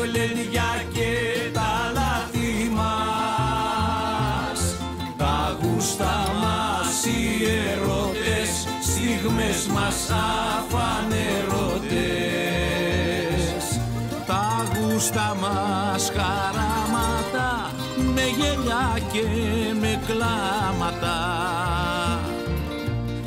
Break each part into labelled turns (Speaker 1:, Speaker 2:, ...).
Speaker 1: γλεντιά και τα λάθη μας, τα γούστα μας οι ερώτες, στιγμές μας αφανερωτές. Τα γούστα μας χαράματα, με γελιά και με κλάματα,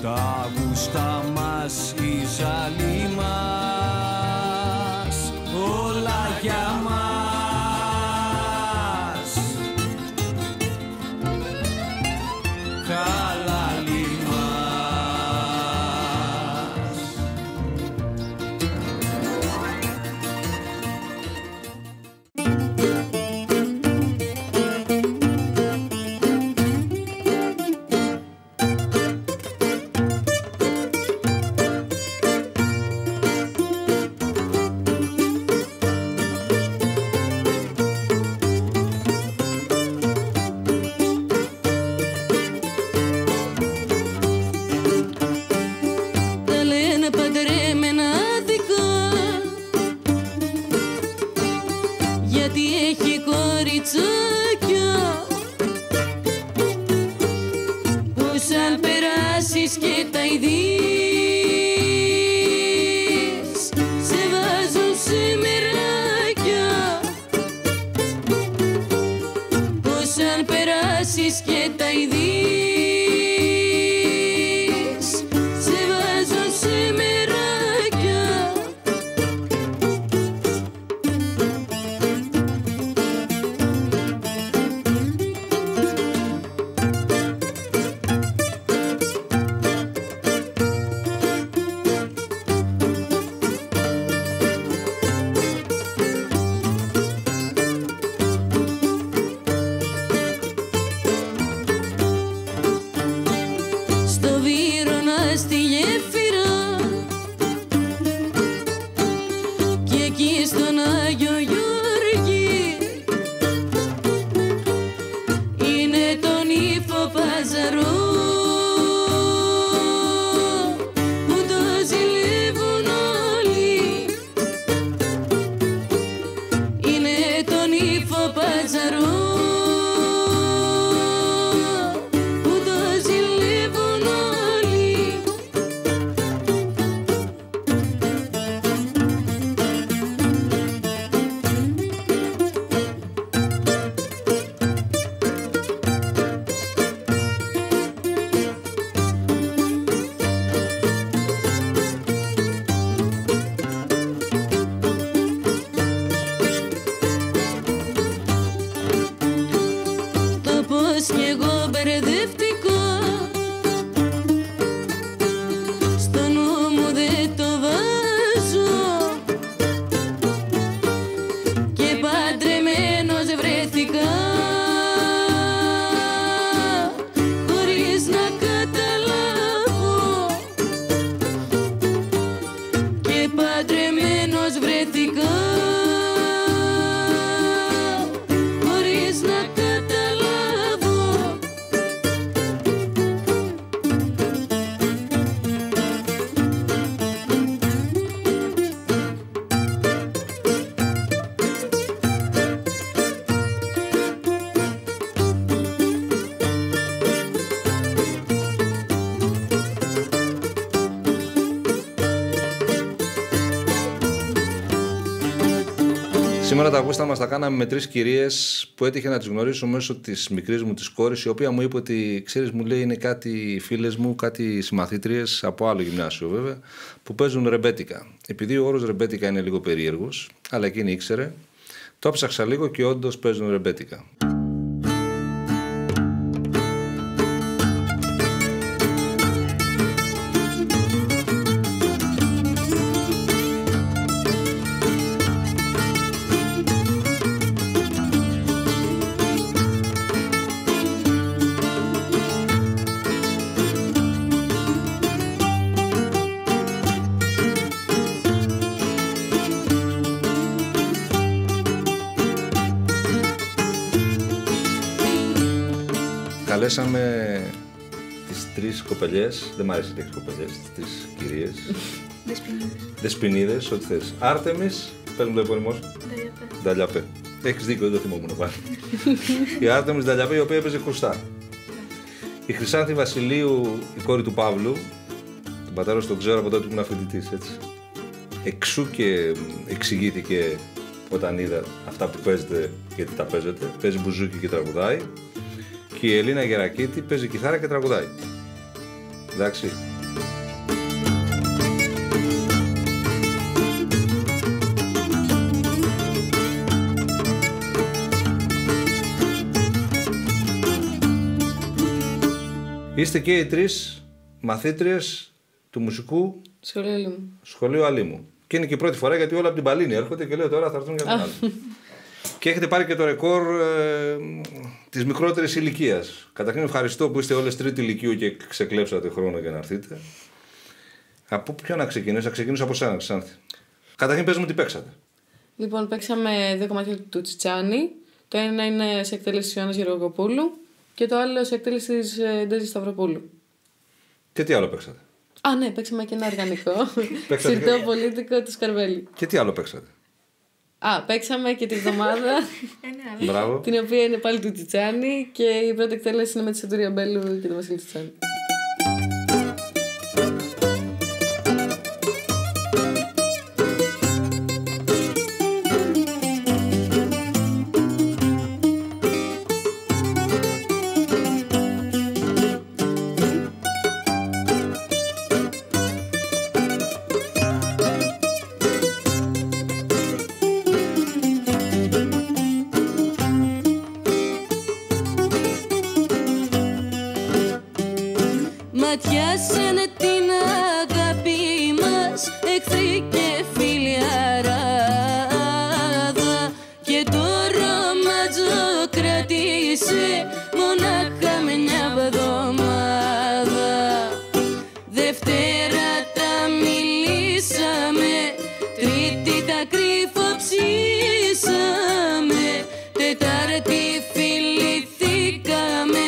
Speaker 1: τα γούστα μας η ζαλή μας, όλα για μας. Χαλαλή μας.
Speaker 2: Και τα ειδείς σε βάζουν σε μεράκια, πως αν περάσεις και τα ειδείς σε βάζουν σε μεράκια.
Speaker 3: Σήμερα τα γούστα μας τα κάναμε με 3 κυρίες που έτυχε να τις γνωρίσω μέσω της μικρής μου της κόρης, η οποία μου είπε ότι, ξέρεις, μου λέει, είναι κάτι φίλες μου, κάτι συμμαθήτριες από άλλο γυμνάσιο βέβαια, που παίζουν ρεμπέτικα. Επειδή ο όρος ρεμπέτικα είναι λίγο περίεργος, αλλά εκείνη ήξερε, το ψάξα λίγο και όντως παίζουν ρεμπέτικα. Καλέσαμε τις 3 κοπελιές, δεν μ' αρέσει η λέξη κοπελιές, τις 3 κυρίες. Δεσποινίδες, ό,τι θες. Άρτεμις, Πες μου το επώνυμό σου. Νταλιαπέ. Έχεις δίκιο, δεν το θυμόμουν πάλι. Η Άρτεμις Νταλιαπέ, η οποία έπαιζε χρουστά. Η Χρυσάνθη Βασιλείου, η κόρη του Παύλου, τον πατέρα τον ξέρω από τότε που ήμουν φοιτητής, έτσι. Εξού και εξηγήθηκε όταν είδα αυτά που παίζετε, γιατί τα παίζετε. Παίζει μπουζούκι και τραγουδάει. Και η Ελίνα Γερακίτη παίζει κιθάρα και τραγουδάει. Εντάξει. Είστε και οι τρεις μαθήτριες του μουσικού σχολείου Αλήμου. Και είναι και η πρώτη φορά γιατί όλα από την Παλίνη έρχονται και λέω τώρα θα έρθουν για την άλλη. Και έχετε πάρει και το ρεκόρ της μικρότερης ηλικίας. Καταρχήν ευχαριστώ που είστε όλες τρίτη ηλικίου και ξεκλέψατε χρόνο για να έρθετε. Από ποιο να ξεκινήσω, θα ξεκινήσω από εσένα, Χρυσάνθη. Καταρχήν πες μου τι παίξατε.
Speaker 4: Λοιπόν, παίξαμε 2 κομμάτια του Τσιτσάνη. Το ένα είναι σε εκτέλεση της Ιωάννας Γεωργοπούλου και το άλλο σε εκτέλεση της Ντέζη Σταυροπούλου.
Speaker 3: Και τι άλλο παίξατε.
Speaker 4: Α, ναι, παίξαμε και ένα οργανικό. Συρτό πολίτικο του Σκαρβέλη.
Speaker 3: Και τι άλλο παίξατε.
Speaker 4: Α, παίξαμε και τη βδομάδα.
Speaker 3: Μπράβο.
Speaker 4: Την οποία είναι πάλι του Τσιτσάνη και η πρώτη εκτέλεση είναι με τη Σαντουρία Μπέλου και τον Βασίλη Τσιτσάνη.
Speaker 2: Ματιάσανε την αγάπη μας εχθροί και φιλιαράδα και το ρομάτζο κράτησε μονάχα μια εβδομάδα. Δευτέρα τα μιλήσαμε, Τρίτη τα κρυφοψήσαμε, Τετάρτη φιληθήκαμε,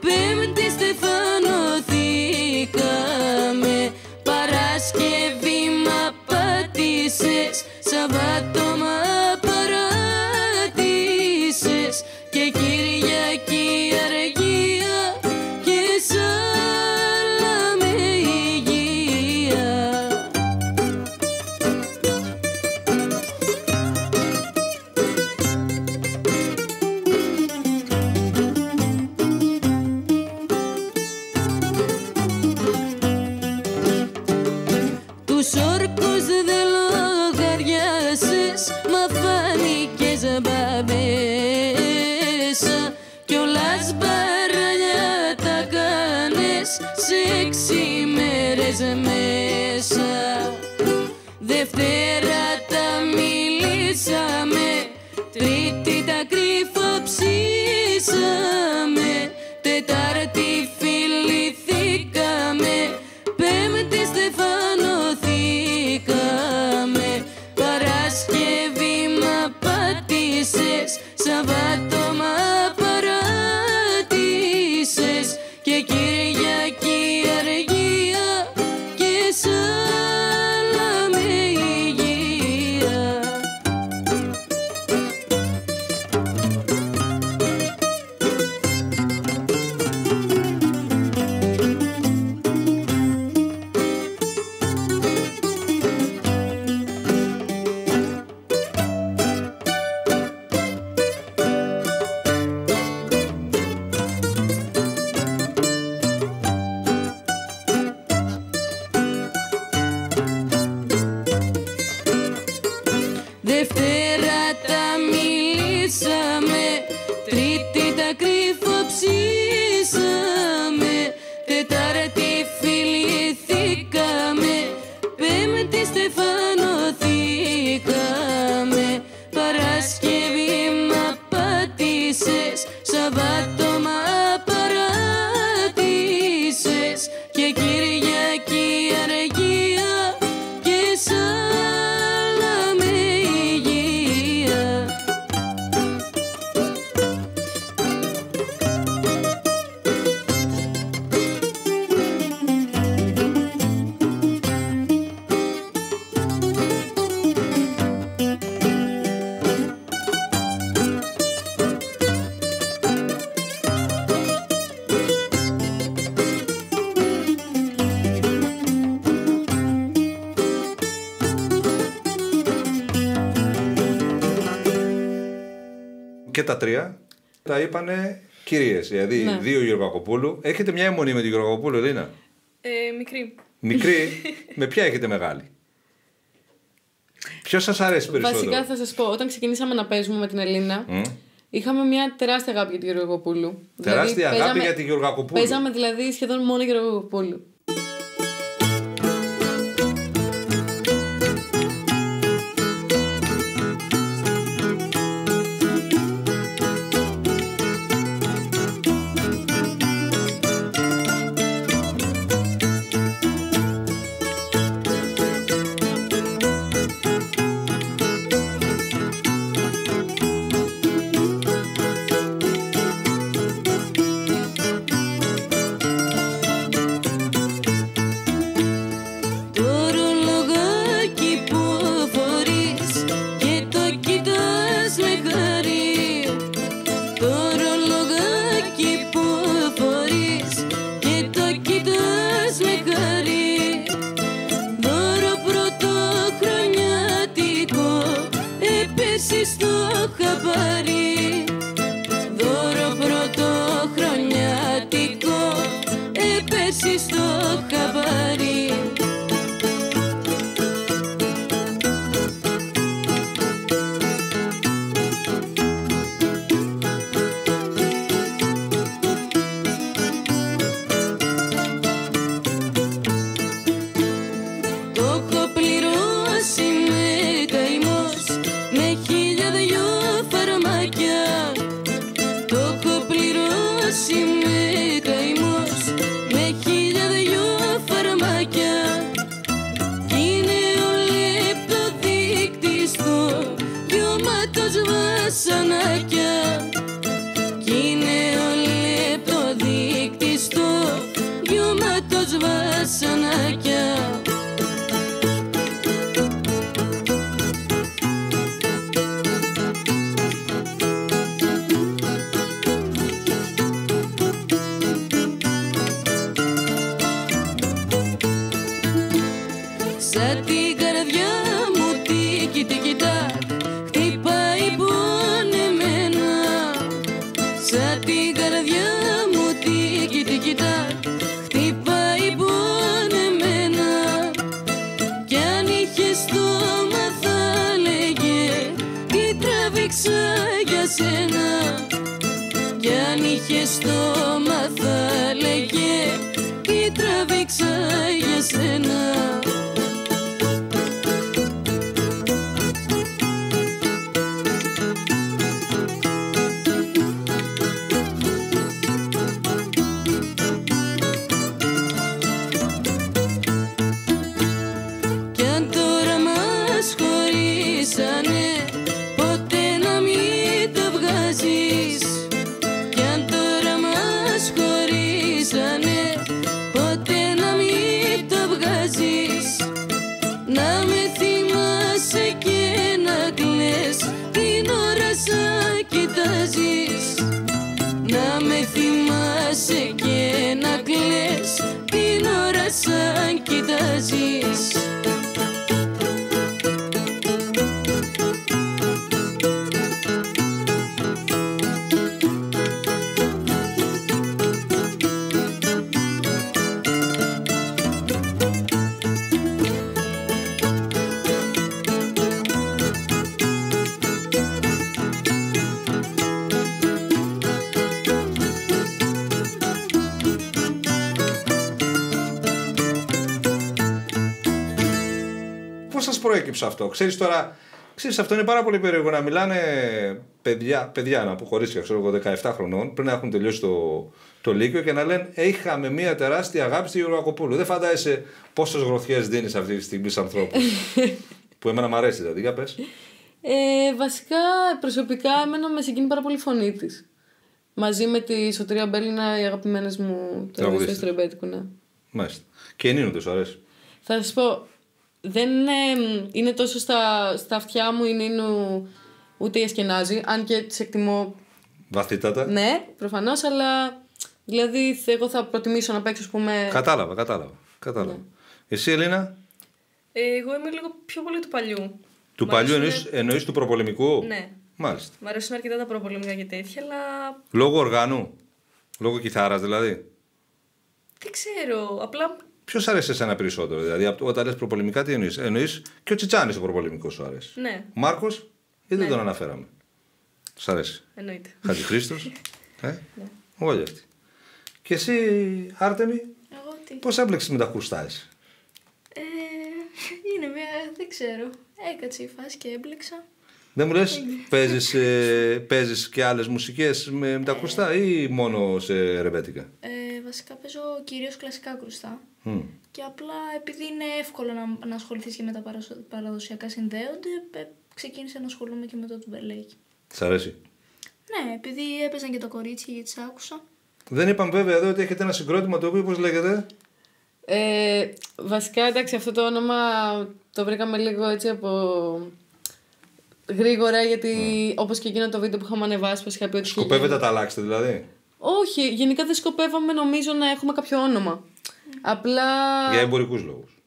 Speaker 2: Πέμπτη στεφανωθήκαμε, Παρασκευή μ' απάτησες, Σαββάτο μ' παράτησες και Κυριακή αργία και σάλα με υγεία. Τους όρκους δεν λογαριάσες, μα φάνηκες μπαμπέσα κι όλα σπαραλιά τα κάνες σε 6 μέρες μέσα. Δευτέρα τα μιλήσαμε, Τρίτη τα κρυφοψήσαμε, Τετάρτη φιληθήκαμε, Πέμπτη στεφανωθήκαμε, Παρασκευή μ' απάτησες, Σαββάτο μ' παράτησες και Κυριακή αργία και σάλα με υγεία. Δευτέρα τα μιλήσαμε, Τρίτη τα κρυφοψήσαμε, Τετάρτη φιληθήκαμε, Πέμπτη στεφανωθήκαμε, Παρασκευή μ' απάτησες, Σαββάτο μ' παράτησες και Κυριακή αργία και σάλα με υγεία.
Speaker 3: και τα τρία τα είπανε κυρίες. Δηλαδή,
Speaker 4: Ναι.
Speaker 3: 2 Γεωργακοπούλου. Έχετε μια αιμονή με τη Γεωργακοπούλου, Ελίνα?
Speaker 5: Μικρή.
Speaker 3: Μικρή. Με ποια έχετε μεγάλη? Ποιο σας αρέσει περισσότερο?
Speaker 4: Βασικά θα σας πω, όταν ξεκινήσαμε να παίζουμε με την Ελίνα, είχαμε μια τεράστια αγάπη για τη Γεωργακοπούλου.
Speaker 3: Τεράστια αγάπη για τη Γεωργακοπούλου.
Speaker 4: Παίζαμε δηλαδή σχεδόν μόνο Γεωργακοπούλου. Σαν την καρδιά μου τίκι τίκι τάκ χτυπάει πονεμένα. Σαν την καρδιά μου τίκι τίκι τάκ χτυπάει πονεμένα. Κι αν είχε στόμα θα λέγε τι τραβήξα για σένα. Κι αν είχε στόμα θα λέγε τι τραβήξα για σένα. Να με θυμάσαι και να κλαις την ώρα σαν κοιτάζεις.
Speaker 3: Πώς σας προέκυψε αυτό? Ξέρεις τώρα, αυτό είναι πάρα πολύ περίεργο να μιλάνε παιδιά να αποχωρήσει, ξέρω εγώ, 17 χρονών, πριν να έχουν τελειώσει το Λύκειο και να λένε είχαμε μια τεράστια αγάπη στη Γεωργακοπούλου. Δεν φαντάζεσαι πόσες γροθιές δίνεις αυτή τη στιγμή σε ανθρώπους. Που εμένα μου αρέσει, δηλαδή, για πες.
Speaker 4: Βασικά, προσωπικά, εμένα με συγκίνει πάρα πολύ η φωνή της. Μαζί με τη Σωτηρία Μπέλινα, οι αγαπημένες μου τραγουδιστές του ρεμπέτικου, ναι.
Speaker 3: Μάλιστα. Και η Νίνου δεν σου αρέσει?
Speaker 4: Θα σας πω, δεν είναι τόσο στα αυτιά μου η Νίνου ούτε η Εσκενάζη, αν και τις εκτιμώ
Speaker 3: βαθύτατα.
Speaker 4: Ναι, προφανώς, αλλά δηλαδή εγώ θα προτιμήσω να παίξω, ας πούμε.
Speaker 3: Κατάλαβα. Ναι. Εσύ, Ελίνα?
Speaker 5: Εγώ είμαι λίγο πιο πολύ του παλιού.
Speaker 3: Του παλιού εννοείς του προπολεμικού?
Speaker 5: Ναι.
Speaker 3: Μάλιστα.
Speaker 5: Μ' αρέσουν αρκετά τα προπολεμικά και τέτοια, αλλά.
Speaker 3: Λόγω οργάνου. Λόγω κιθάρας δηλαδή.
Speaker 5: Δεν ξέρω. Απλά.
Speaker 3: Ποιος αρέσει εσένα περισσότερο, δηλαδή, όταν λες προπολεμικά, τι εννοείς? Εννοείς και ο Τσιτσάνης ο προπολεμικός σου αρέσει.
Speaker 5: Ναι,
Speaker 3: Μάρκος, ή δεν
Speaker 5: Ναι.
Speaker 3: τον αναφέραμε? Σ' αρέσει?
Speaker 5: εννοείται.
Speaker 3: Χατζηχρήστος.
Speaker 5: Ναι.
Speaker 3: Όλοι αυτοί. Και εσύ, Άρτεμι,
Speaker 5: Εγώ τι.
Speaker 3: πώς έμπλεξες με τα κουρστάες?
Speaker 5: Είναι μια. Δεν ξέρω. Έκατσε η φάση και έμπλεξα.
Speaker 3: Δεν μου λες, παίζεις και άλλες μουσικές με τα κουρστά ή μόνο σε ρεμπέτικα?
Speaker 5: Βασικά παίζω κυρίως κλασικά κρουστά.
Speaker 3: Μμ.
Speaker 5: Και απλά επειδή είναι εύκολο να ασχοληθείς και με τα παραδοσιακά συνδέονται, ξεκίνησα να ασχολούμαι και με το τουμπερλέκι.
Speaker 3: Σ' αρέσει?
Speaker 5: Ναι, επειδή έπαιζαν και τα κορίτσια γιατί τις άκουσα.
Speaker 3: Δεν είπαμε βέβαια εδώ ότι έχετε ένα συγκρότημα το οποίο πώς λέγεται?
Speaker 4: Βασικά, εντάξει, αυτό το όνομα το βρήκαμε λίγο έτσι από γρήγορα, γιατί όπως και εκείνο το βίντεο που είχαμε ανεβάσει, πως είχα πει ότι.
Speaker 3: Σκοπεύετε να τα αλλάξετε δηλαδή?
Speaker 4: Όχι, γενικά δεν σκοπεύαμε νομίζω να έχουμε κάποιο όνομα. Απλά.
Speaker 3: Για εμπορικούς λόγους.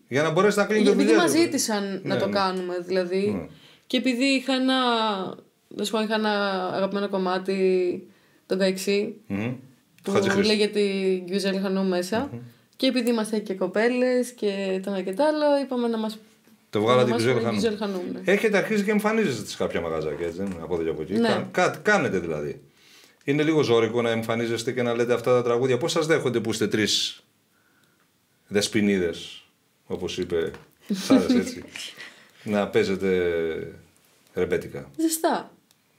Speaker 3: Για να μπορέσει να κλείνει το
Speaker 4: Επειδή
Speaker 3: βιβλίο.
Speaker 4: μας ζήτησαν να το κάνουμε, δηλαδή.
Speaker 3: Ναι.
Speaker 4: Και επειδή είχα ένα αγαπημένο κομμάτι, τον Καϊξή,
Speaker 3: Το
Speaker 4: που
Speaker 3: Χατζηχρήστο.
Speaker 4: λέγεται Γκιουζέλ Χανού μέσα. Και επειδή είμαστε και κοπέλες και το ένα και το άλλο, είπαμε να μας.
Speaker 3: Το βγάλατε
Speaker 4: Γκιουζέλ
Speaker 3: Γκιουζέλ
Speaker 4: Χανού.
Speaker 3: Χανού.
Speaker 4: Ναι.
Speaker 3: Έχετε αρχίσει και εμφανίζεστε σε κάποια μαγαζάκια, έτσι, από εδώ και από εκεί.
Speaker 4: Ναι.
Speaker 3: Κάνετε δηλαδή. Είναι λίγο ζώρικο να εμφανίζεστε και να λέτε αυτά τα τραγούδια. Πώς σας δέχονται που είστε τρεις δεσποινίδες, όπως είπε, σ' άρεσε έτσι, να παίζετε ρεμπέτικα?
Speaker 4: Ζεστά.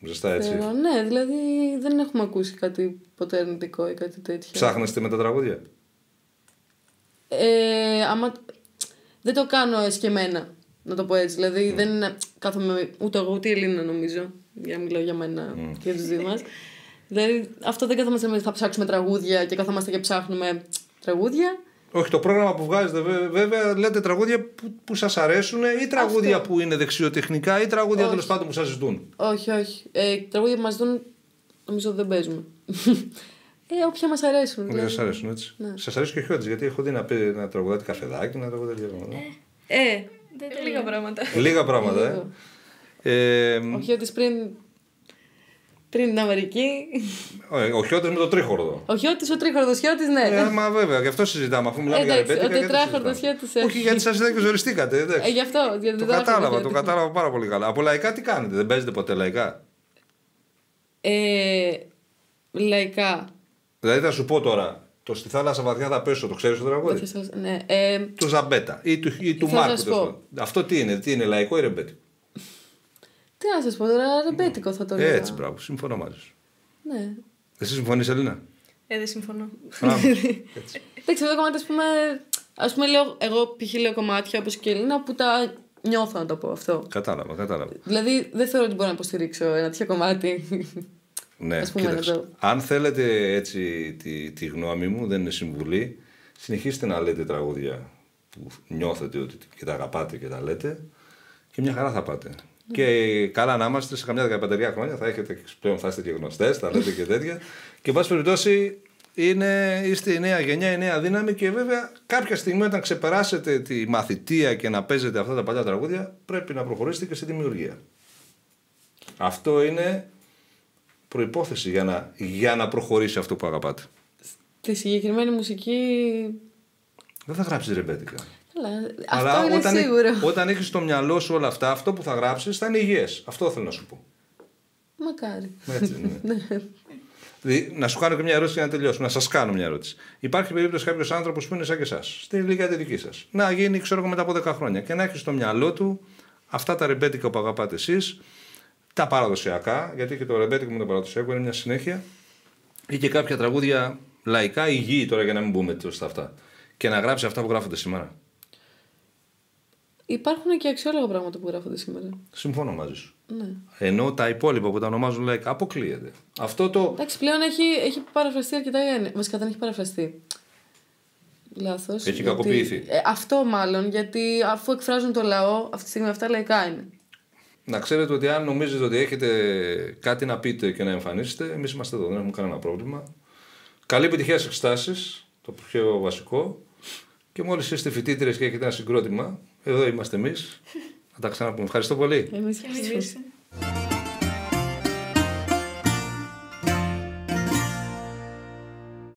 Speaker 3: Ζεστά έτσι.
Speaker 4: Θεωρώ, ναι, δηλαδή δεν έχουμε ακούσει κάτι ποτέ αρνητικό ή κάτι τέτοιο.
Speaker 3: Ψάχνεστε με τα τραγούδια?
Speaker 4: Άμα. Δεν το κάνω εσκεμμένα, να το πω έτσι. Δηλαδή δεν κάθομαι ούτε εγώ ούτε η Ελίνα, νομίζω. Για να μιλάω για μένα και για τους δύο μας. Δηλαδή αυτό δεν καθόμαστε να θα ψάξουμε τραγούδια και καθόμαστε και ψάχνουμε τραγούδια.
Speaker 3: Όχι, το πρόγραμμα που βγάζετε βέβαια λέτε τραγούδια που σας αρέσουν ή τραγούδια που είναι δεξιοτεχνικά ή τραγούδια τέλος πάντων που σας ζητούν.
Speaker 4: Όχι, όχι. Τραγούδια που μας δουν, νομίζω δεν παίζουμε. Όποια μας αρέσουν.
Speaker 3: Δεν σας αρέσουν, έτσι.
Speaker 4: Ναι.
Speaker 3: Σας αρέσει και ο Χιώτης, γιατί έχω δει να τραγουδάτε καφεδάκι, να τραγουδάτε λίγο.
Speaker 5: Λίγα πράγματα.
Speaker 3: Λίγα πράγματα,
Speaker 4: Ο Χιώτης πριν την Αμερική.
Speaker 3: Ο Χιώτης με το τρίχορδο.
Speaker 4: Ο Χιώτης, ο τρίχορδος Χιώτης, ναι.
Speaker 3: Μα βέβαια, γι' αυτό συζητάμε, αφού μιλάμε για
Speaker 4: Εντάξει,
Speaker 3: ρεμπέτικα.
Speaker 4: ο τετράχορδος Χιώτης.
Speaker 3: Όχι, γιατί σας είδα και ζοριστήκατε. εντάξει.
Speaker 4: Γι' αυτό.
Speaker 3: Το κατάλαβα πάρα πολύ καλά. Από λαϊκά τι κάνετε, δεν παίζετε ποτέ λαϊκά?
Speaker 4: Λαϊκά.
Speaker 3: Δηλαδή θα σου πω τώρα, το Στη θάλασσα βαθιά θα πέσω, το ξέρεις το τραγούδι?
Speaker 4: Ναι.
Speaker 3: Του Ζαμπέτα ή του
Speaker 4: Θα
Speaker 3: Μάρκου.
Speaker 4: σας πω.
Speaker 3: Αυτό τι είναι λαϊκό ή ρεμπέτικο?
Speaker 4: Τι να σας πω τώρα, ρεμπέτικο θα το λέω.
Speaker 3: Έτσι, μπράβο, συμφωνώ μαζί σου.
Speaker 4: Ναι.
Speaker 3: Εσύ συμφωνείς, Ελίνα?
Speaker 5: Δεν συμφωνώ.
Speaker 4: Εντάξει, εδώ κομμάτια, ας πούμε, λέω, εγώ π.χ. λέω κομμάτια όπως και η Ελίνα που τα νιώθω, να το πω αυτό.
Speaker 3: Κατάλαβα.
Speaker 4: Δηλαδή δεν θεωρώ ότι μπορώ να υποστηρίξω ένα τέτοιο κομμάτι.
Speaker 3: Ναι,
Speaker 4: Ας πούμε,
Speaker 3: κοίταξε.
Speaker 4: εδώ.
Speaker 3: Αν θέλετε έτσι τη γνώμη μου, δεν είναι συμβουλή, συνεχίστε να λέτε τραγούδια που νιώθετε ότι και τα αγαπάτε και τα λέτε και μια χαρά θα πάτε. Και καλά να είμαστε, σε καμιά 15 χρόνια θα έχετε πλέον, θα είστε και γνωστές, θα λέτε και τέτοια. Και εν πάση περιπτώσει είστε η νέα γενιά, η νέα δύναμη και βέβαια κάποια στιγμή όταν ξεπεράσετε τη μαθητεία και να παίζετε αυτά τα παλιά τραγούδια πρέπει να προχωρήσετε και στη δημιουργία. Αυτό είναι προϋπόθεση για να προχωρήσει αυτό που αγαπάτε.
Speaker 4: Τη συγκεκριμένη μουσική.
Speaker 3: Δεν θα γράψεις ρεμπέτικα.
Speaker 4: Αλλά αυτό είναι σίγουρο.
Speaker 3: Όταν έχεις στο μυαλό σου όλα αυτά, αυτό που θα γράψεις θα είναι υγιές. Αυτό θέλω να σου πω.
Speaker 4: Μακάρι.
Speaker 3: Έτσι, ναι. Δηλαδή, να σου κάνω και μια ερώτηση για να τελειώσουμε. Να σας κάνω μια ερώτηση. Υπάρχει περίπτωση κάποιος άνθρωπος που είναι σαν και εσάς, στην ηλικία τη δική σας, να γίνει, ξέρω εγώ, μετά από 10 χρόνια και να έχει στο μυαλό του αυτά τα ρεμπέτικα που αγαπάτε εσείς, τα παραδοσιακά, γιατί και το ρεμπέτικο με το παραδοσιακό είναι μια συνέχεια, ή και κάποια τραγούδια λαϊκά, υγιή τώρα για να μην μπούμε στα αυτά, και να γράψει αυτά που γράφονται σήμερα.
Speaker 4: Υπάρχουν και αξιόλογα πράγματα που γράφονται σήμερα.
Speaker 3: Συμφωνώ μαζί σου.
Speaker 4: Ναι.
Speaker 3: Ενώ τα υπόλοιπα που τα ονομάζουν λαϊκά αποκλείεται. Αυτό το.
Speaker 4: Εντάξει, πλέον έχει παραφραστεί αρκετά η έννοια. Βασικά δεν έχει παραφραστεί. Λάθος.
Speaker 3: Έχει κακοποιηθεί.
Speaker 4: Αυτό μάλλον, γιατί αφού εκφράζουν το λαό, αυτή τη στιγμή αυτά λαϊκά είναι.
Speaker 3: Να ξέρετε ότι αν νομίζετε ότι έχετε κάτι να πείτε και να εμφανίσετε, εμείς είμαστε εδώ, δεν έχουμε κανένα πρόβλημα. Καλή επιτυχία στις εξετάσεις, το πιο βασικό. Και μόλις είστε φοιτήτρες και έχετε ένα συγκρότημα, εδώ είμαστε εμείς. Θα τα ξαναπούμε. Ευχαριστώ πολύ.
Speaker 4: Εμείς